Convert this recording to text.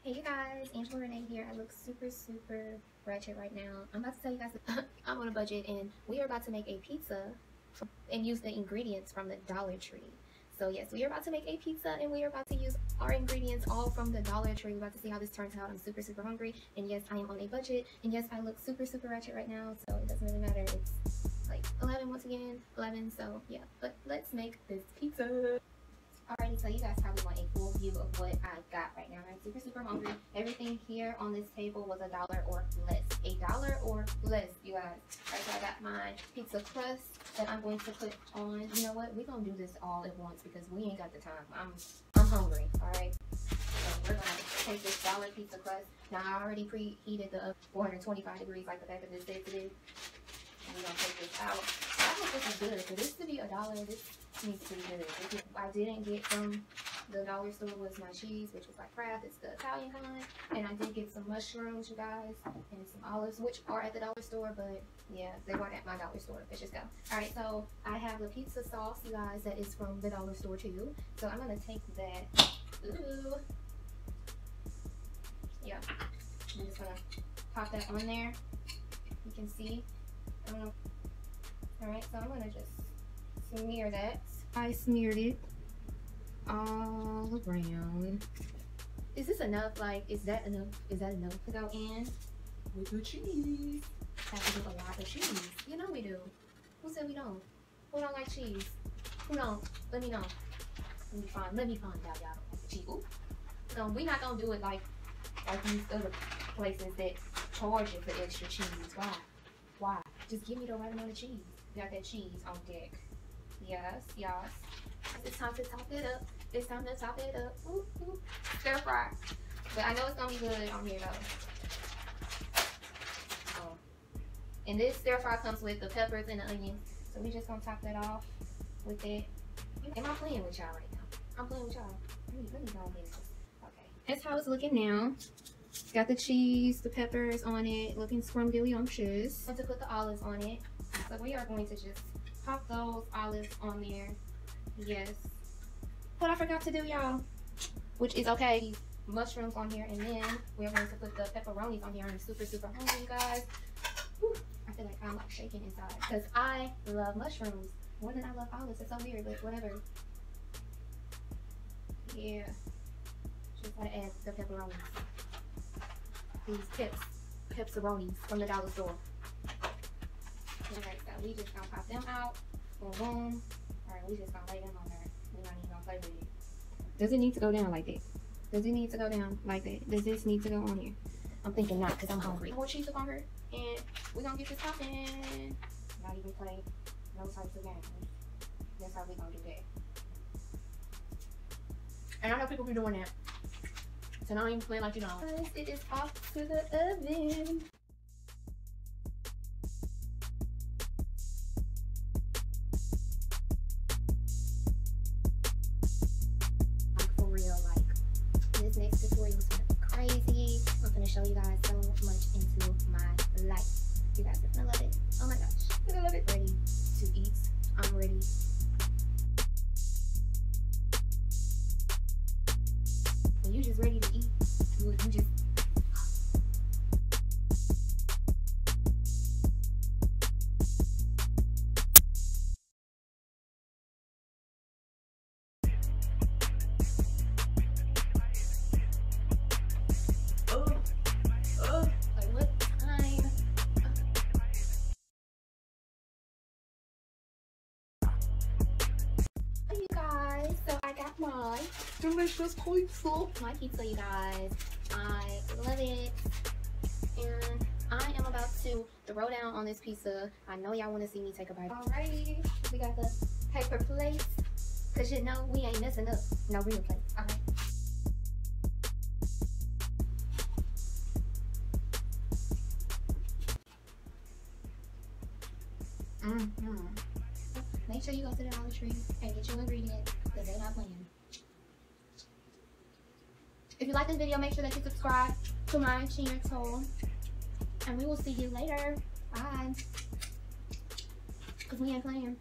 Hey you guys, Angela Renee here. I look super ratchet right now. I'm about to tell you guys I'm on a budget and we are about to make a pizza and use the ingredients from the Dollar Tree. So yes, we are about to make a pizza and we are about to use our ingredients all from the Dollar Tree. We're about to see how this turns out. I'm super hungry, and yes, I am on a budget, and yes, I look super ratchet right now, so it doesn't really matter. It's like 11 once again, 11, so yeah, but let's make this pizza. Alrighty, so you guys probably want a full view of what I got right now. I'm super hungry. Everything here on this table was $1 or less. $1 or less, you guys. Alright, so I got my pizza crust that I'm going to put on. You know what? We're gonna do this all at once because we ain't got the time. I'm hungry. Alright. So we're gonna take this $1 pizza crust. Now I already preheated the 425 degrees like the back of this said to do. And we're gonna take this out. I hope this is good. For this to be $1, this needs to be good. I didn't get from the dollar store was my cheese, which was like Kraft. It's the Italian kind. And I did get some mushrooms, you guys, and some olives, which are at the dollar store, but yeah, they weren't at my dollar store. Let's just go. Alright, so I have the pizza sauce, you guys, that is from the dollar store too. So I'm gonna take that. Ooh. Yeah. I'm just gonna pop that on there. You can see. I don't know. Alright, so I'm gonna just smear that. I smeared it all around. Is this enough? Like, is that enough? Is that enough to go in with the cheese? Have to do a lot of cheese. You know we do. Who said we don't? Who don't like cheese? Who don't? Let me know. Let me find out y'all don't like the cheese. Ooh. No, we're not gonna do it like these other places that charge you for extra cheese. Why? Why? Just give me the right amount of cheese. Got that cheese on deck. Yes. It's time to top it up. It's time to top it up. Ooh. Stir fry. But I know it's gonna be good on here though. Oh. And this stir fry comes with the peppers and the onions. So we just gonna top that off with it. Am I playing with y'all right now? I'm playing with y'all. Let me go on this. Okay. That's how it's looking now. It's got the cheese, the peppers on it, looking scrumptious. I'm going to put the olives on it. So we are going to just pop those olives on there. Yes. What I forgot to do, y'all, which is okay. Mushrooms on here, and then we're going to put the pepperonis on here. I'm super hungry, you guys. Whew. I feel like I'm like shaking inside because I love mushrooms more than I love olives. It's so weird, but whatever. Yeah. Just gotta add the pepperonis. These pepperonis from the dollar store. Alright, so we just gonna pop them out. Boom. Alright, we just gonna lay them on there. We're not even gonna play with it. Does it need to go down like that? Does it need to go down like that? Does this need to go on here? I'm thinking not, because I'm hungry. More cheese up on her, and we're gonna get this popping. Not even play no types of games. That's how we gonna do that. And I know people be doing that. So don't even play like you don't. It is off to the oven. Like for real, like this next tutorial is gonna be crazy. I'm gonna show you guys so much into my life. You guys are gonna love it. Oh my gosh, you're gonna love it. Ready to eat. I'm ready. When you just ready to eat, you just like what time? Hey you guys, so I got my delicious pizza. My pizza, you guys. I love it. And I am about to throw down on this pizza. I know y'all want to see me take a bite. Alrighty, we got the paper plate. Cause you know we ain't messing up no real plate. Alright. Make sure you go to the Dollar Tree and get your ingredients because they're not playing. If you like this video, make sure that you subscribe to my channel. And we will see you later. Bye. Because we ain't playing.